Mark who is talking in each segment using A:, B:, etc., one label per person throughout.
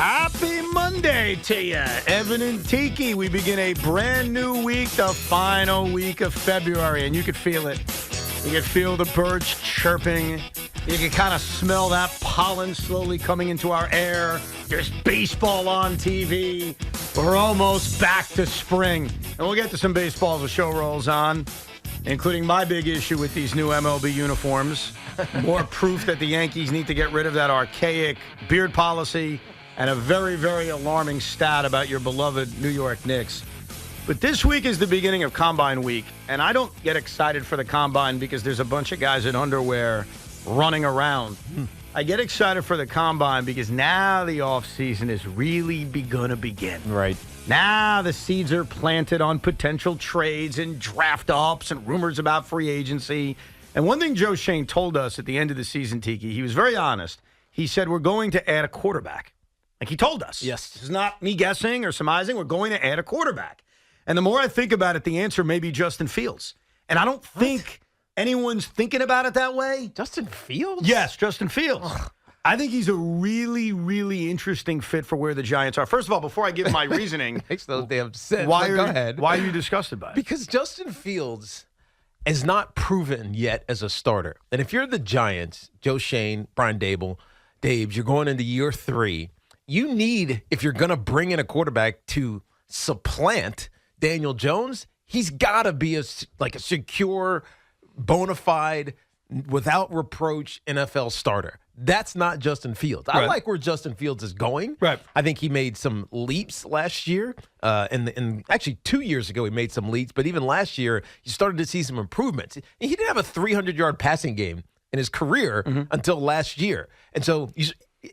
A: Happy Monday to you, Evan and Tiki. We begin a brand new week, the final week of February, and you could feel it. You could feel the birds chirping. You can kind of smell that pollen slowly coming into our air. There's baseball on TV. We're almost back to spring. And we'll get to some baseball as the show rolls on, including my big issue with these new MLB uniforms. More proof that the Yankees need to get rid of that archaic beard policy, and a very, very alarming stat about your beloved New York Knicks. But this week is the beginning of Combine Week, and I don't get excited for the Combine because there's a bunch of guys in underwear running around. I get excited for the Combine because now the offseason is really going to begin.
B: Right.
A: Now the seeds are planted on potential trades and draft ups and rumors about free agency. And one thing Joe Shane told us at the end of the season, Tiki, he was very honest. He said, we're going to add a quarterback. Like he told us.
B: Yes.
A: This is not me guessing or surmising. We're going to add a quarterback. And the more I think about it, the answer may be Justin Fields. And I don't think anyone's thinking about it that way.
B: Justin Fields?
A: Yes, Justin Fields. I think he's a really, really interesting fit for where the Giants are. First of all, before I give my reasoning,
B: Makes no damn sense.
A: why
B: Go ahead.
A: are you disgusted by it?
B: Because Justin Fields is not proven yet as a starter. And if you're the Giants, Joe Shane, Brian Daboll, you're going into year 3. You need, if you're going to bring in a quarterback to supplant Daniel Jones, he's got to be a secure, bona fide, without reproach NFL starter. That's not Justin Fields. I like where Justin Fields is going.
A: Right.
B: I think he made some leaps last year. And actually 2 years ago, he made some leaps. But even last year, you started to see some improvements. He didn't have a 300-yard passing game in his career until last year. And so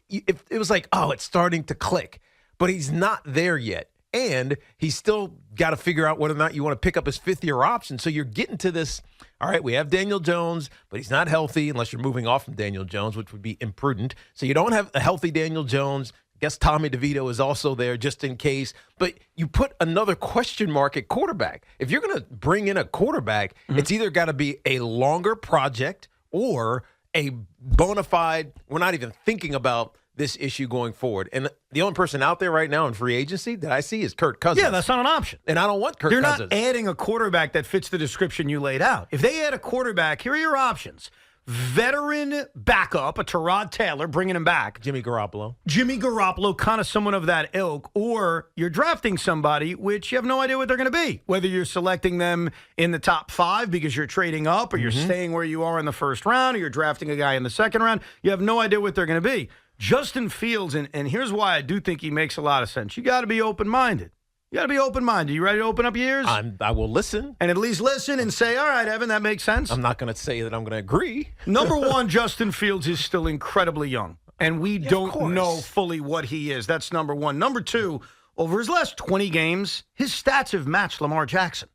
B: it was like, oh, it's starting to click. But he's not there yet. And he's still got to figure out whether or not you want to pick up his fifth-year option. So you're getting to this, all right, we have Daniel Jones, but he's not healthy unless you're moving off from Daniel Jones, which would be imprudent. So you don't have a healthy Daniel Jones. I guess Tommy DeVito is also there just in case. But you put another question mark at quarterback. If you're going to bring in a quarterback, it's either got to be a longer project or a bona fide, we're not even thinking about this issue going forward. And the only person out there right now in free agency that I see is Kirk Cousins.
A: Yeah, that's not an option.
B: And I don't want Kirk Cousins.
A: They're not adding a quarterback that fits the description you laid out. If they add a quarterback, here are your options. Veteran backup, a Tyrod Taylor, bringing him back.
B: Jimmy Garoppolo,
A: kind of someone of that ilk. Or you're drafting somebody which you have no idea what they're going to be. Whether you're selecting them in the top 5 because you're trading up, or you're staying where you are in the first round, or you're drafting a guy in the second round. You have no idea what they're going to be. Justin Fields, and here's why I do think he makes a lot of sense. You got to be open-minded. You ready to open up your ears?
B: I will listen.
A: And at least listen and say, all right, Evan, that makes sense.
B: I'm not going to say that I'm going to agree.
A: Number one, Justin Fields is still incredibly young, and we don't know fully what he is. That's number one. Number two, over his last 20 games, his stats have matched Lamar Jackson.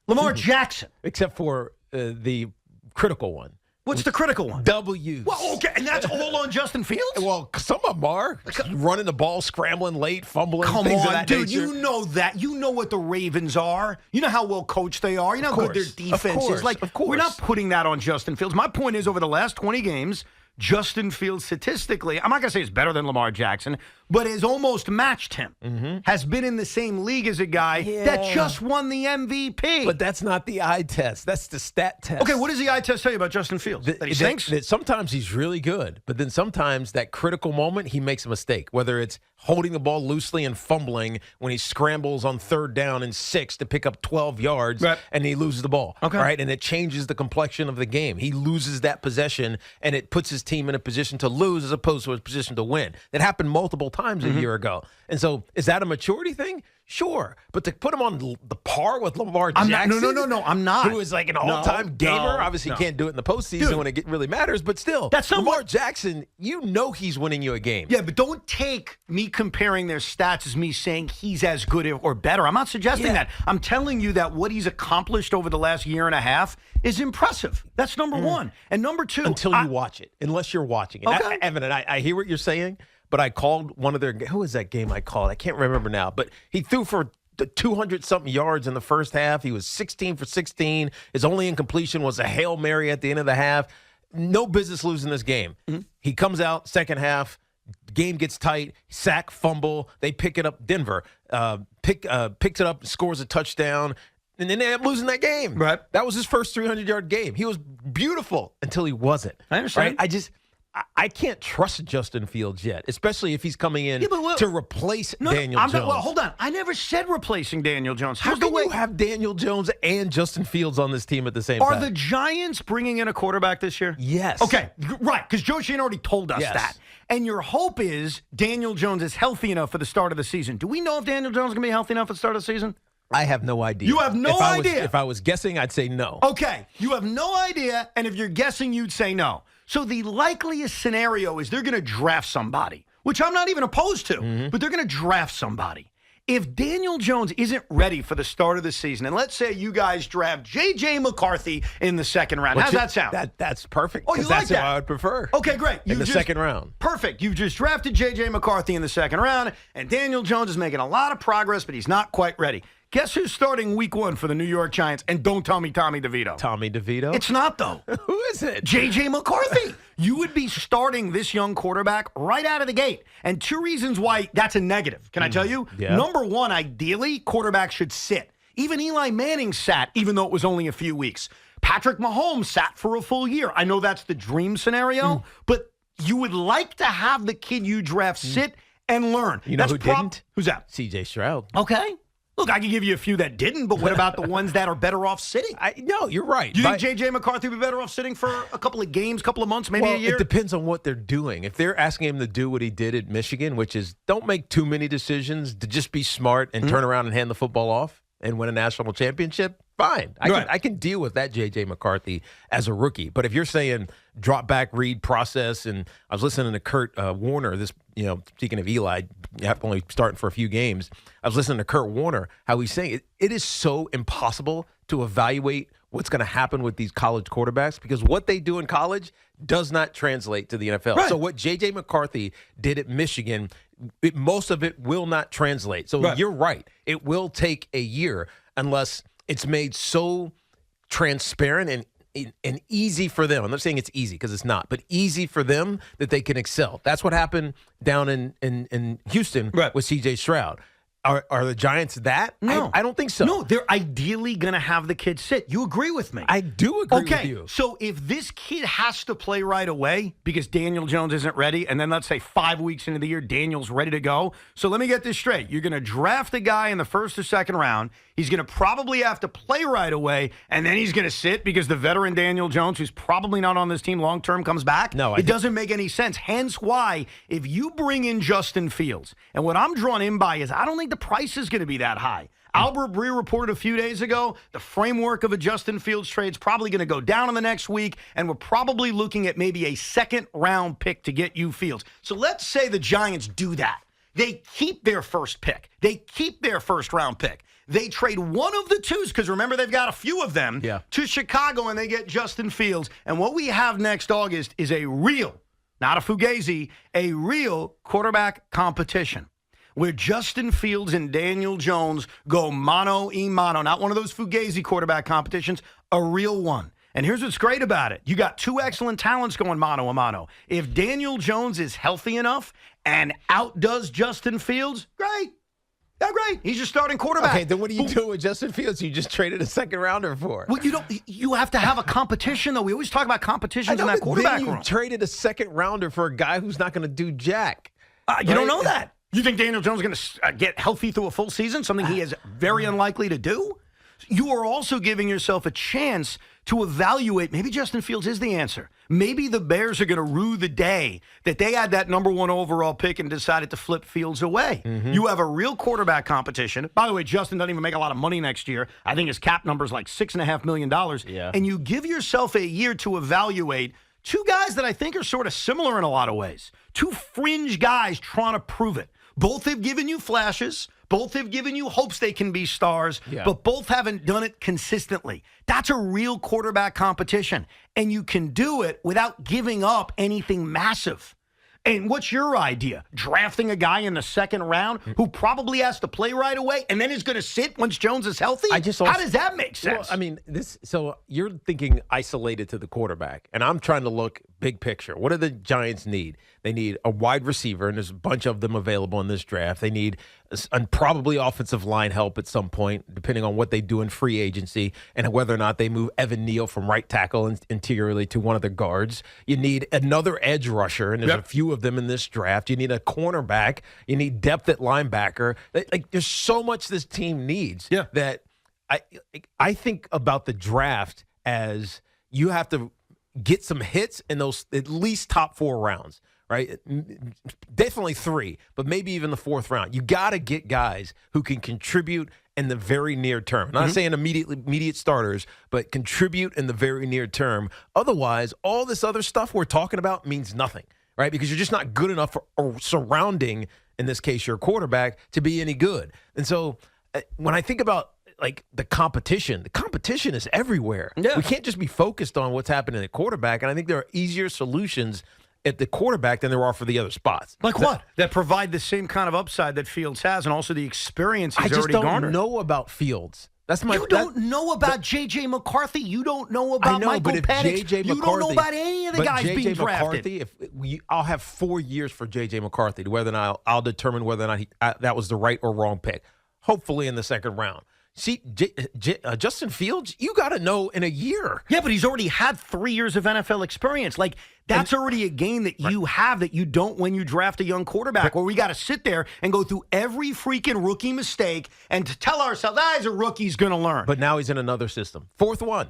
A: Lamar Jackson.
B: Except for the critical one.
A: What's the critical one?
B: W's.
A: Well, okay, and that's all on Justin Fields?
B: Well, some of them are. Running the ball, scrambling late, fumbling, things of that
A: dude,
B: nature.
A: you know that. You know what the Ravens are. You know how well coached they are. You know how good their defense is. We're not putting that on Justin Fields. My point is, over the last 20 games, Justin Fields statistically, I'm not going to say it's better than Lamar Jackson, but has almost matched him. Has been in the same league as a guy that just won the MVP.
B: But that's not the eye test. That's the stat test.
A: Okay, what does the eye test tell you about Justin Fields? That he stinks?
B: That sometimes he's really good, but then sometimes that critical moment, he makes a mistake, whether it's holding the ball loosely and fumbling when he scrambles on 3rd down and 6 to pick up 12 yards, and he loses the ball.
A: Okay.
B: Right? And it changes the complexion of the game. He loses that possession, and it puts his team in a position to lose as opposed to a position to win. That happened multiple times a year ago. And so is that a maturity thing? Sure. But to put him on the par with Lamar Jackson.
A: No, I'm not.
B: Who is like an all-time gamer. Obviously, he can't do it in the postseason when it really matters. But still, Lamar Jackson, you know he's winning you a game.
A: Yeah, but don't take me comparing their stats as me saying he's as good or better. I'm not suggesting that. I'm telling you that what he's accomplished over the last year and a half is impressive. That's number one. And number two.
B: Until you watch it. Unless you're watching it.
A: Okay.
B: Evan, and I hear what you're saying. But I called one of their – who was that game I called? I can't remember now. But he threw for 200-something yards in the first half. He was 16 for 16. His only incompletion was a Hail Mary at the end of the half. No business losing this game. He comes out second half, Game gets tight, sack, fumble. They pick it up. Denver picks it up, scores a touchdown, and then they end up losing that game.
A: Right.
B: That was his first 300-yard game. He was beautiful until he wasn't.
A: I understand.
B: Right? I can't trust Justin Fields yet, especially if he's coming in to replace Daniel Jones.
A: Well, hold on. I never said replacing Daniel Jones.
B: How can you have Daniel Jones and Justin Fields on this team at the same time?
A: Are the Giants bringing in a quarterback this year?
B: Yes.
A: Okay, right, because Joe Shane already told us that. And your hope is Daniel Jones is healthy enough for the start of the season. Do we know if Daniel Jones is going to be healthy enough for the start of the season?
B: I have no idea.
A: You have no idea?
B: If I was guessing, I'd say no.
A: Okay, you have no idea, and if you're guessing, you'd say no. So the likeliest scenario is they're going to draft somebody, which I'm not even opposed to, but they're going to draft somebody. If Daniel Jones isn't ready for the start of the season, and let's say you guys draft J.J. McCarthy in the second round, how's that sound?
B: That's perfect.
A: Oh, you like
B: that's
A: that?
B: What I would prefer.
A: Okay, great.
B: In the second round.
A: Perfect. You've just drafted J.J. McCarthy in the second round, and Daniel Jones is making a lot of progress, but he's not quite ready. Guess who's starting week 1 for the New York Giants? And don't tell me Tommy DeVito.
B: Tommy DeVito?
A: It's not, though.
B: Who is it?
A: J.J. McCarthy. You would be starting this young quarterback right out of the gate. And 2 reasons why that's a negative. Can I tell you?
B: Yeah.
A: Number 1, ideally, quarterbacks should sit. Even Eli Manning sat, even though it was only a few weeks. Patrick Mahomes sat for a full year. I know that's the dream scenario, but you would like to have the kid you draft sit and learn.
B: You know who didn't?
A: Who's that?
B: C.J. Stroud.
A: Okay. Look, I can give you a few that didn't, but what about the ones that are better off sitting?
B: No, you're right.
A: You think J.J. McCarthy would be better off sitting for a couple of games, couple of months, maybe a year?
B: It depends on what they're doing. If they're asking him to do what he did at Michigan, which is don't make too many decisions, to just be smart and turn around and hand the football off and win a national championship, fine. I can deal with that J.J. McCarthy as a rookie. But if you're saying drop back, read, process, and I was listening to Kurt Warner, speaking of Eli, only starting for a few games, I was listening to Kurt Warner, how he's saying it is so impossible to evaluate what's going to happen with these college quarterbacks because what they do in college does not translate to the NFL.
A: Right.
B: So what J.J. McCarthy did at Michigan, most of it will not translate. So You're right. It will take a year unless it's made so transparent and easy for them. I'm not saying it's easy because it's not, but easy for them that they can excel. That's what happened down in Houston with C.J. Stroud. Are the Giants that?
A: No.
B: I don't think so.
A: No, they're ideally going to have the kid sit. You agree with me?
B: I do agree with you.
A: So if this kid has to play right away because Daniel Jones isn't ready, and then let's say 5 weeks into the year, Daniel's ready to go. So let me get this straight. You're going to draft a guy in the first or second round. He's going to probably have to play right away, and then he's going to sit because the veteran Daniel Jones, who's probably not on this team long-term, comes back.
B: No,
A: it doesn't make any sense. Hence why, if you bring in Justin Fields, and what I'm drawn in by is I don't think the price is going to be that high. Albert Breer reported a few days ago the framework of a Justin Fields trade is probably going to go down in the next week, and we're probably looking at maybe a second-round pick to get you Fields. So let's say the Giants do that. They keep their first pick. They keep their first-round pick. They trade one of the twos, because remember, they've got a few of them, to Chicago, and they get Justin Fields. And what we have next August is a real, not a fugazi, a real quarterback competition where Justin Fields and Daniel Jones go mano-a-mano. Not one of those fugazi quarterback competitions, a real one. And here's what's great about it. You got 2 excellent talents going mano-a-mano. If Daniel Jones is healthy enough and outdoes Justin Fields, great. Yeah, great. He's your starting quarterback.
B: Okay, then what do you do with Justin Fields? You just traded a second rounder for.
A: Well, you have to have a competition, though. We always talk about competitions in that quarterback room.
B: You traded a second rounder for a guy who's not going to do jack.
A: You don't know that. You think Daniel Jones is going to get healthy through a full season, something he is very unlikely to do? You are also giving yourself a chance to evaluate, maybe Justin Fields is the answer. Maybe the Bears are going to rue the day that they had that number 1 overall pick and decided to flip Fields away. You have a real quarterback competition. By the way, Justin doesn't even make a lot of money next year. I think his cap number is like $6.5 million.
B: Yeah.
A: And you give yourself a year to evaluate 2 guys that I think are sort of similar in a lot of ways. 2 fringe guys trying to prove it. Both have given you flashes. Both have given you hopes they can be stars, but both haven't done it consistently. That's a real quarterback competition, and you can do it without giving up anything massive. And what's your idea? Drafting a guy in the second round who probably has to play right away and then is going to sit once Jones is healthy? How does that make sense?
B: Well, I mean, so you're thinking isolated to the quarterback, and I'm trying to look big picture. What do the Giants need? They need a wide receiver, and there's a bunch of them available in this draft. They need probably offensive line help at some point, depending on what they do in free agency and whether or not they move Evan Neal from right tackle interiorly to one of the guards. You need another edge rusher, and there's a few of them in this draft. You need a cornerback. You need depth at linebacker. Like, there's so much this team needs that I think about the draft as you have to get some hits in those at least top 4 rounds. Right? Definitely 3, but maybe even the 4th round. You got to get guys who can contribute in the very near term. Not saying immediate starters, but contribute in the very near term. Otherwise, all this other stuff we're talking about means nothing, right? Because you're just not good enough for surrounding, in this case, your quarterback to be any good. And so when I think about like the competition is everywhere. Yeah. We can't just be focused on what's happening at quarterback. And I think there are easier solutions at the quarterback than there are for the other spots.
A: Like what? That provide the same kind of upside that Fields has and also the experience he's already garnered.
B: I just don't know about Fields.
A: You don't know about J.J. McCarthy. You don't know about Michael Penix. You don't know about any of the guys being drafted.
B: I'll have 4 years for J.J. McCarthy, whether or not I'll determine whether or not that was the right or wrong pick, hopefully in the 2nd round. See, Justin Fields, you got to know in a year.
A: Yeah, but he's already had 3 years of NFL experience. Like, that's already a game that you have that you don't when you draft a young quarterback, where we got to sit there and go through every freaking rookie mistake and to tell ourselves, he's a rookie, he's going to learn.
B: But now he's in another system. Fourth one.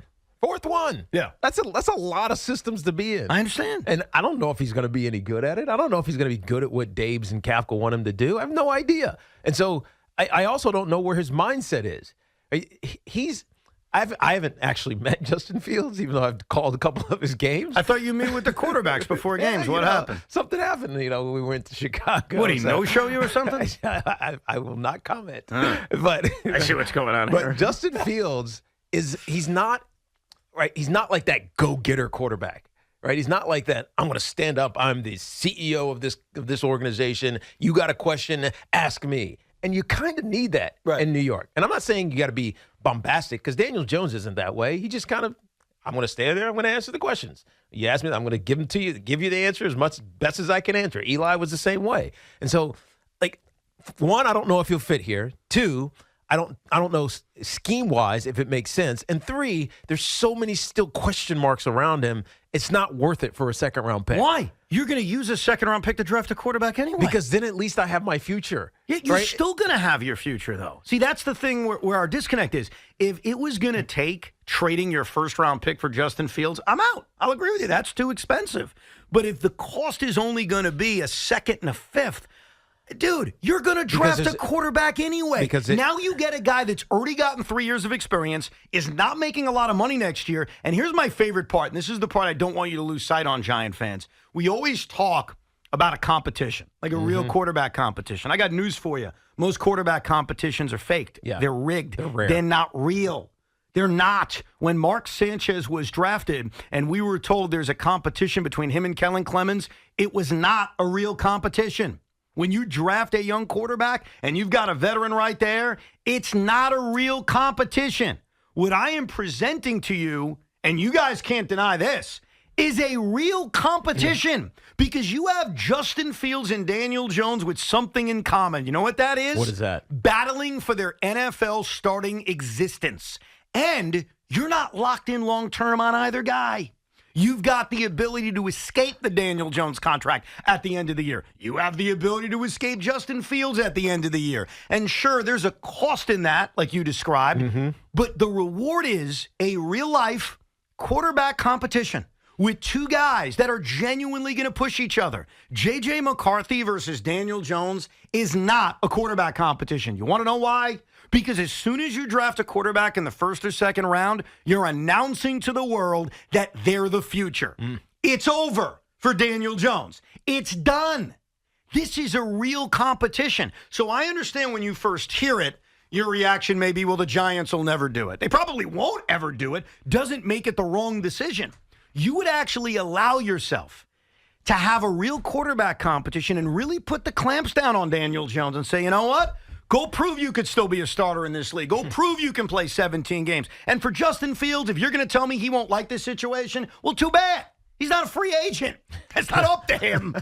B: Yeah. That's a lot of systems to be in.
A: I understand.
B: And I don't know if he's going to be any good at it. I don't know if he's going to be good at what Dabes and Kafka want him to do. I have no idea. And so I also don't know where his mindset is. I haven't actually met Justin Fields, even though I've called a couple of his games.
A: I thought you meet with the quarterbacks before games. What happened?
B: Something happened. We went to Chicago.
A: What, he no-show you or something?
B: I will not comment. But
A: I see what's going on here.
B: But Justin Fields he's not like that go-getter quarterback. Right? He's not like that. I'm going to stand up. I'm the CEO of this organization. You got a question, ask me. And you kind of need that in New York. And I'm not saying you got to be bombastic, because Daniel Jones isn't that way. He just kind of, I'm going to stand there. I'm going to answer the questions. You ask me, I'm going to give them to you, give you the answer best as I can answer. Eli was the same way. And so, like, 1, I don't know if he'll fit here. 2, I don't know scheme-wise if it makes sense. And 3, there's so many still question marks around him. It's not worth it for a 2nd-round pick.
A: Why? You're going to use a 2nd-round pick to draft a quarterback anyway.
B: Because then at least I have my future.
A: Yeah, you're still going to have your future, though. See, that's the thing where our disconnect is. If it was going to take trading your 1st-round pick for Justin Fields, I'm out. I'll agree with you. That's too expensive. But if the cost is only going to be a 2nd and a 5th, dude, you're going to draft a quarterback anyway. Now you get a guy that's already gotten 3 years of experience, is not making a lot of money next year. And here's my favorite part, and this is the part I don't want you to lose sight on, Giant fans. We always talk about a competition, like a real quarterback competition. I got news for you. Most quarterback competitions are faked. Yeah. They're rigged. They're not real. They're not. When Mark Sanchez was drafted and we were told there's a competition between him and Kellen Clemens, it was not a real competition. When you draft a young quarterback and you've got a veteran right there, it's not a real competition. What I am presenting to you, and you guys can't deny this, is a real competition because you have Justin Fields and Daniel Jones with something in common. You know what that is?
B: What is that?
A: Battling for their NFL starting existence. And you're not locked in long-term on either guy. You've got the ability to escape the Daniel Jones contract at the end of the year. You have the ability to escape Justin Fields at the end of the year. And sure, there's a cost in that, like you described, but the reward is a real-life quarterback competition with 2 guys that are genuinely going to push each other. J.J. McCarthy versus Daniel Jones is not a quarterback competition. You want to know why? Because as soon as you draft a quarterback in the 1st or 2nd round, you're announcing to the world that they're the future. It's over for Daniel Jones. It's done. This is a real competition. So I understand when you first hear it, your reaction may be, well, the Giants will never do it. They probably won't ever do it. Doesn't make it the wrong decision. You would actually allow yourself to have a real quarterback competition and really put the clamps down on Daniel Jones and say, you know what? Go prove you could still be a starter in this league. Go prove you can play 17 games. And for Justin Fields, if you're going to tell me he won't like this situation, well, too bad. He's not a free agent. It's not up to him.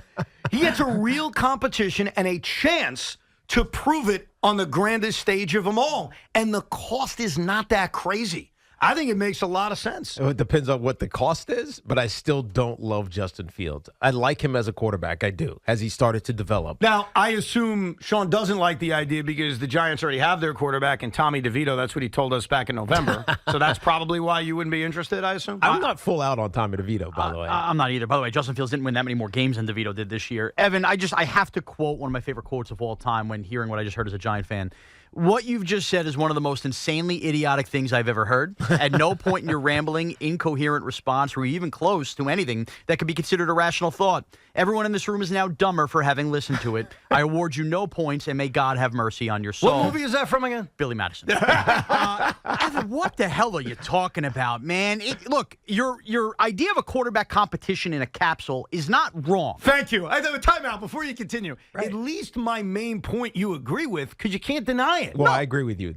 A: He gets a real competition and a chance to prove it on the grandest stage of them all. And the cost is not that crazy. I think it makes a lot of sense.
B: It depends on what the cost is, but I still don't love Justin Fields. I like him as a quarterback. I do, as he started to develop.
A: Now, I assume Sean doesn't like the idea because the Giants already have their quarterback and Tommy DeVito. That's what he told us back in November. So that's probably why you wouldn't be interested, I assume?
B: I'm not full out on Tommy DeVito, by the way.
C: I'm not either. By the way, Justin Fields didn't win that many more games than DeVito did this year. Evan, I have to quote one of my favorite quotes of all time when hearing what I just heard as a Giant fan. What you've just said is one of the most insanely idiotic things I've ever heard. At no point in your rambling, incoherent response were you even close to anything that could be considered a rational thought. Everyone in this room is now dumber for having listened to it. I award you no points, and may God have mercy on your soul.
A: What movie is that from again?
C: Billy Madison. Evan, what the hell are you talking about, man? Look, your idea of a quarterback competition in a capsule is not wrong.
A: Thank you. I have a timeout before you continue. Right. At least my main point you agree with, because you can't deny it.
B: Well, I agree with you.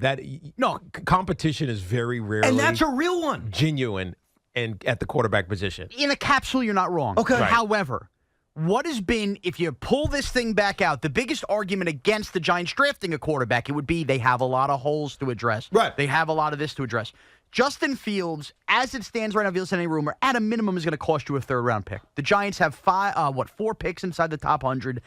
B: Competition is very rarely,
A: and that's a real one,
B: genuine, and at the quarterback position.
C: In a capsule, you're not wrong.
A: Okay. Right.
C: However, what has been, if you pull this thing back out, the biggest argument against the Giants drafting a quarterback, it would be they have a lot of holes to address.
A: Right.
C: They have a lot of this to address. Justin Fields, as it stands right now, if you listen to any rumor, at a minimum is going to cost you a third-round pick. The Giants have 4 picks inside the top 100.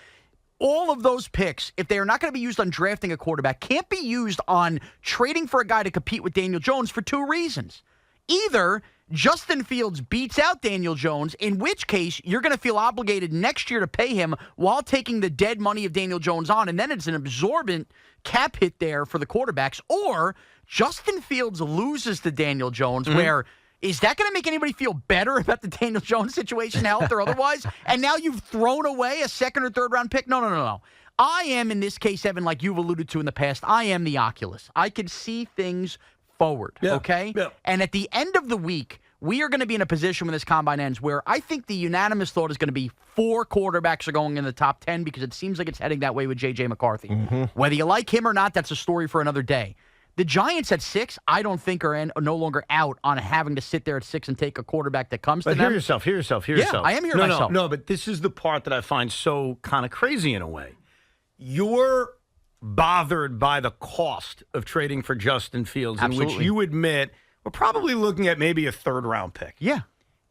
C: All of those picks, if they are not going to be used on drafting a quarterback, can't be used on trading for a guy to compete with Daniel Jones for 2 reasons. Either Justin Fields beats out Daniel Jones, in which case you're going to feel obligated next year to pay him while taking the dead money of Daniel Jones on, and then it's an absorbent cap hit there for the quarterbacks. Or Justin Fields loses to Daniel Jones, where is that going to make anybody feel better about the Daniel Jones situation, health or otherwise? And now you've thrown away a second or third round pick? No. I am, in this case, Evan, like you've alluded to in the past, I am the Oculus. I can see things forward, okay?
A: Yeah.
C: And at the end of the week, we are going to be in a position when this combine ends where I think the unanimous thought is going to be 4 quarterbacks are going in the top 10 because it seems like it's heading that way with J.J. McCarthy. Whether you like him or not, that's a story for another day. The Giants at 6, I don't think are no longer out on having to sit there at 6 and take a quarterback that comes to them.
A: Hear yourself.
C: Yeah, I am hearing myself.
A: No, but this is the part that I find so kind of crazy in a way. You're bothered by the cost of trading for Justin Fields,
C: Absolutely.
A: in which you admit we're probably looking at maybe a third-round pick.
C: Yeah.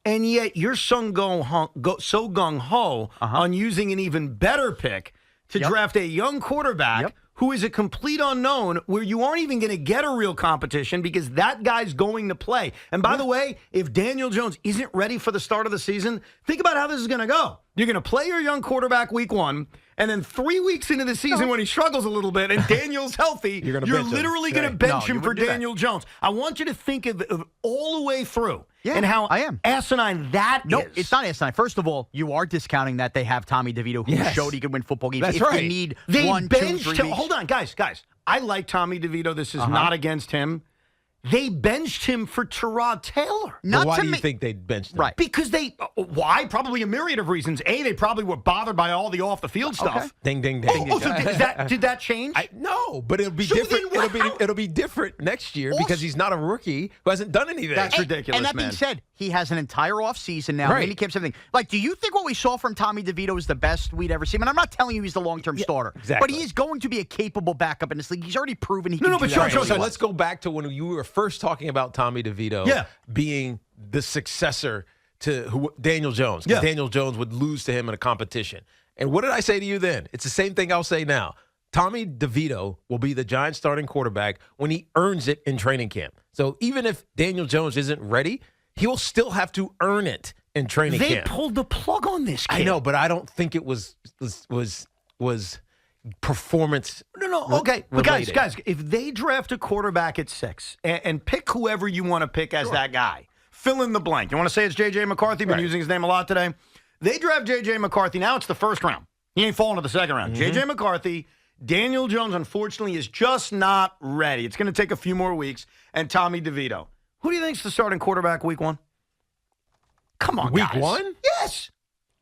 A: And yet you're so gung-ho on using an even better pick to draft a young quarterback who is a complete unknown, where you aren't even going to get a real competition because that guy's going to play. And by the way, if Daniel Jones isn't ready for the start of the season, think about how this is going to go. You're going to play your young quarterback week 1, and then 3 weeks into the season when he struggles a little bit and Daniel's healthy, you're literally going to bench him for Daniel Jones. I want you to think of all the way through and how asinine that is.
C: No, it's not asinine. First of all, you are discounting that they have Tommy DeVito, who showed he could win football games.
B: That's
C: if
B: right.
C: you need
A: They
C: 1, 2, 3 weeks.
A: Hold on, guys. I like Tommy DeVito. This is not against him. They benched him for Tyrod Taylor.
B: Why do you think they benched him?
C: Right.
A: Because why? Probably a myriad of reasons. A, they probably were bothered by all the off-the-field stuff.
C: Okay.
B: Ding, ding, ding.
A: So did that change?
B: No, but it'll be
A: So
B: different.
A: then
B: It'll be different next year because he's not a rookie who hasn't done anything.
A: That's ridiculous,
C: And that being said, he has an entire offseason now.
B: Right.
C: Minicamps, everything. Like, do you think what we saw from Tommy DeVito is the best we'd ever seen? And I'm not telling you he's the long-term starter.
B: Exactly.
C: But he is going to be a capable backup in this league. He's already proven he can do
A: but
C: that.
A: sure.
B: So let's go back to when you were first talking about Tommy DeVito being the successor to Daniel Jones. Because Daniel Jones would lose to him in a competition. And what did I say to you then? It's the same thing I'll say now. Tommy DeVito will be the Giants starting quarterback when he earns it in training camp. So even if Daniel Jones isn't ready, he will still have to earn it in training camp.
A: They pulled the plug on this kid.
B: I know, but I don't think it was performance.
A: No. Okay, but guys, if they draft a quarterback at 6 and pick whoever you want to pick as that guy, fill in the blank. You want to say it's J.J. McCarthy? Been using his name a lot today. They draft J.J. McCarthy. Now it's the first round. He ain't falling to the second round. J.J. McCarthy. Daniel Jones, unfortunately, is just not ready. It's going to take a few more weeks. And Tommy DeVito. Who do you think's the starting quarterback week 1? Come on,
B: Week
A: guys.
B: 1?
A: Yes.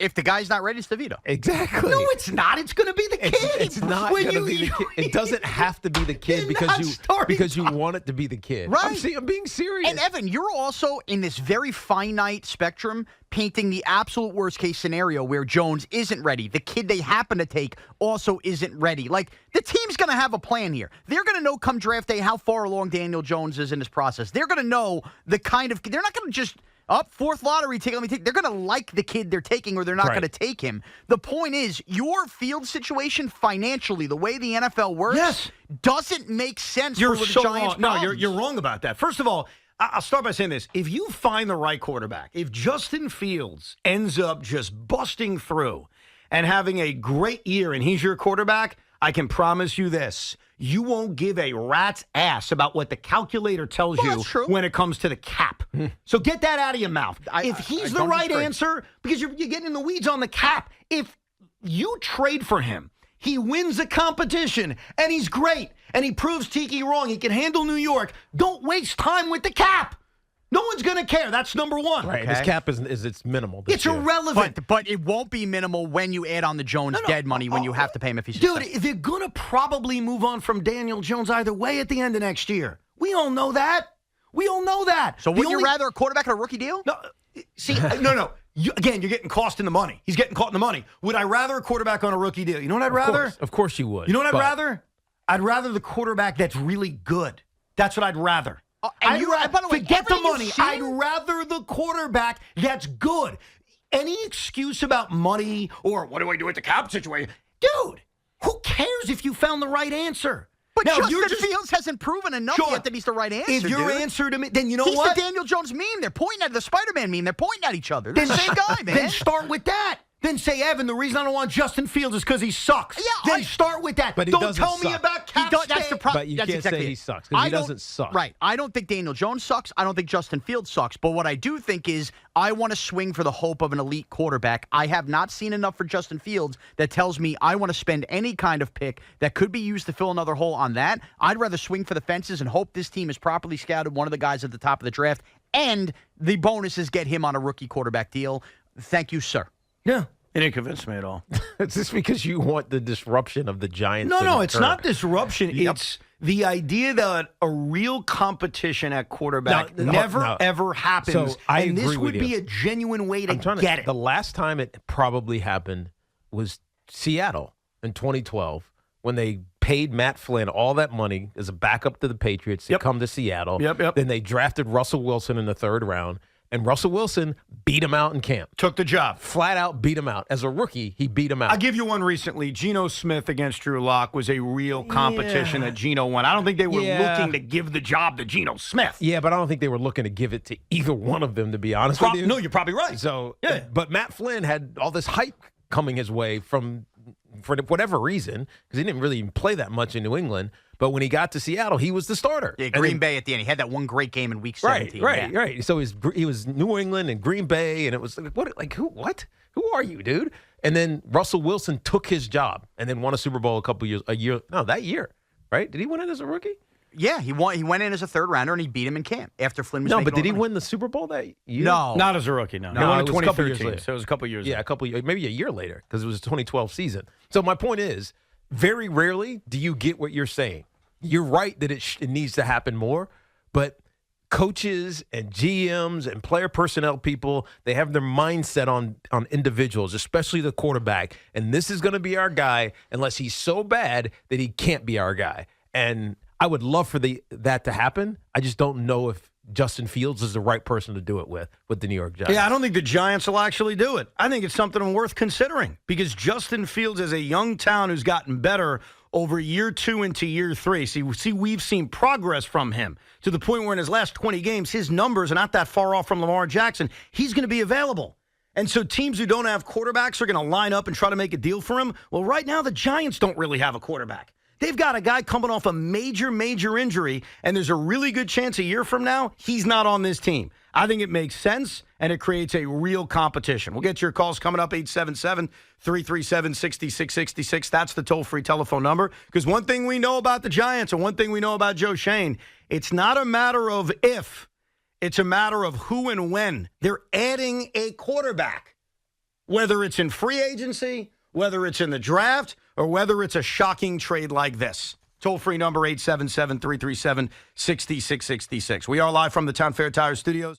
C: If the guy's not ready, it's DeVito.
B: Exactly.
A: No, it's not. It's going to be the kid.
B: It's not going to be the kid. It doesn't have to be the kid because you want it to be the kid.
C: Right.
B: I'm being serious.
C: And Evan, you're also in this very finite spectrum painting the absolute worst case scenario where Jones isn't ready. The kid they happen to take also isn't ready. Like, the team's going to have a plan here. They're going to know come draft day how far along Daniel Jones is in this process. They're going to know the kind of – they're not going to just – fourth lottery ticket, let me take. They're going to like the kid they're taking or they're not going to take him. The point is, your field situation financially, the way the NFL works, doesn't make sense for the Giants.
A: No, you're wrong about that. First of all, I'll start by saying this. If you find the right quarterback, if Justin Fields ends up just busting through and having a great year and he's your quarterback, I can promise you this. You won't give a rat's ass about what the calculator tells you when it comes to the cap. So get that out of your mouth. If he's the right answer, because you're getting in the weeds on the cap, if you trade for him, he wins the competition, and he's great, and he proves Tiki wrong. He can handle New York. Don't waste time with the cap. No one's going to care. That's number one.
B: Right. His cap it's minimal.
A: It's irrelevant.
C: But it won't be minimal when you add on the Jones dead money when you have to pay him if he's
A: successful. Dude, they're going to probably move on from Daniel Jones either way at the end of next year. We all know that.
C: So would you rather a quarterback on a rookie deal?
A: No. See, no. Again, you're getting cost in the money. He's getting caught in the money. Would I rather a quarterback on a rookie deal? You know what I'd rather?
B: Of course you would.
A: You know what I'd rather? I'd rather the quarterback that's really good. That's what I'd rather. By the way, forget the money. I'd rather the quarterback that's good. Any excuse about money or what do I do with the cap situation? Dude, who cares if you found the right answer?
C: But now, Justin Fields hasn't proven enough yet that he's the right answer,
A: If your answer to me, then you know what?
C: He's the Daniel Jones meme. They're pointing at the Spider-Man meme. They're pointing at each other. They're the same guy, man.
A: Then start with that. Then say, Evan, the reason I don't want Justin Fields is because he sucks. Then start with that.
B: But
A: don't tell me about cap space.
C: That's the problem.
B: But you can't say he sucks because he doesn't suck.
C: Right. I don't think Daniel Jones sucks. I don't think Justin Fields sucks. But what I do think is I want to swing for the hope of an elite quarterback. I have not seen enough for Justin Fields that tells me I want to spend any kind of pick that could be used to fill another hole on that. I'd rather swing for the fences and hope this team is properly scouted, one of the guys at the top of the draft, and the bonus is get him on a rookie quarterback deal. Thank you, sir.
A: Yeah. It didn't convince me at all.
B: It's just because you want the disruption of the Giants.
A: No, it's not disruption. It's the idea that a real competition at quarterback never, ever happens.
B: So I
A: and
B: agree
A: this would
B: with
A: be
B: you.
A: a genuine way to get it.
B: The last time it probably happened was Seattle in 2012 when they paid Matt Flynn all that money as a backup to the Patriots to come to Seattle. Then they drafted Russell Wilson in the third round. And Russell Wilson beat him out in camp.
A: Took the job.
B: Flat out beat him out. As a rookie, he beat him out.
A: I'll give you one recently. Geno Smith against Drew Lock was a real competition that Geno won. I don't think they were looking to give the job to Geno Smith.
B: Yeah, but I don't think they were looking to give it to either one of them, to be honest with you.
A: No, you're probably right.
B: So, but Matt Flynn had all this hype coming his way for whatever reason, because he didn't really play that much in New England. But when he got to Seattle, he was the starter.
C: Yeah, Green Bay at the end. He had that one great game in Week 17.
B: Right. So he was New England and Green Bay, and it was what? Who are you, dude? And then Russell Wilson took his job and then won a Super Bowl that year, right? Did he win it as a rookie?
C: Yeah, he won. He went in as a third rounder and he beat him in camp after Flynn was making
B: but did he
C: money.
B: win the Super Bowl that year?
C: No,
A: not as a rookie. No, he won in 2013. So it was a couple years.
B: Yeah,
A: later.
B: Maybe a year later because it was a 2012 season. So my point is, very rarely do you get what you're saying. You're right that it needs to happen more, but coaches and GMs and player personnel people, they have their mindset on individuals, especially the quarterback. And this is going to be our guy unless he's so bad that he can't be our guy. And I would love for that to happen. I just don't know if Justin Fields is the right person to do it with the New York Giants.
A: Yeah, I don't think the Giants will actually do it. I think it's something worth considering because Justin Fields is a young talent who's gotten better over year 2 into year 3. See, we've seen progress from him to the point where in his last 20 games, his numbers are not that far off from Lamar Jackson. He's going to be available. And so teams who don't have quarterbacks are going to line up and try to make a deal for him. Well, right now, the Giants don't really have a quarterback. They've got a guy coming off a major, major injury, and there's a really good chance a year from now he's not on this team. I think it makes sense, and it creates a real competition. We'll get your calls coming up, 877-337-6666. That's the toll-free telephone number. Because one thing we know about the Giants and one thing we know about Joe Schoen, it's not a matter of if, it's a matter of who and when. They're adding a quarterback. whether it's in free agency, whether it's in the draft, or whether it's a shocking trade like this. Toll-free number 877-337-6666. We are live from the Town Fair Tire Studios.